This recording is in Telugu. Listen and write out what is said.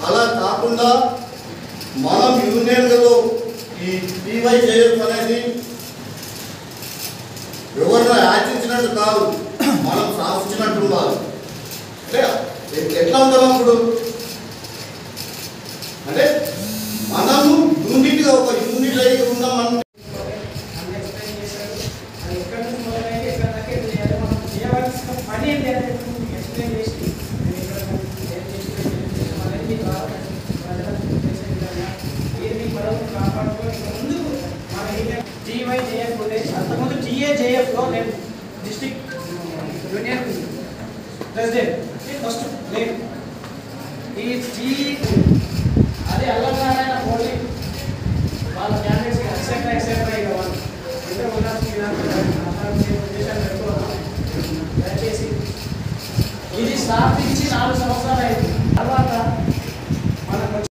అలా కాకుండా మనం యూనియన్లో ఈ టీవైజేఎఫ్ అనేది ఎవరినో ఆచించినట్టు కాదు, మనం సాధించినట్టు ఉండాలి. అంటే ఎట్లా ఉండాలి అప్పుడు అంటే మనము యూనిట్గా ఒక యూనిట్ అయి ఉన్నామని టీవైజేఎఫ్ ఉండే అంతకుముందు టీఏజేఎఫ్లో నేను డిస్ట్రిక్ట్ యూనియన్ ప్రెసిడెంట్ ఫస్ట్ నేను ఈ అదే అల్లనారాయణ మోడీ వాళ్ళ క్యాండిడేట్స్ ఎక్సెట్రా ఇక వాళ్ళు ఇద్దరు దయచేసి ఇది స్థాపించి 4 సంవత్సరాలు అయింది. తర్వాత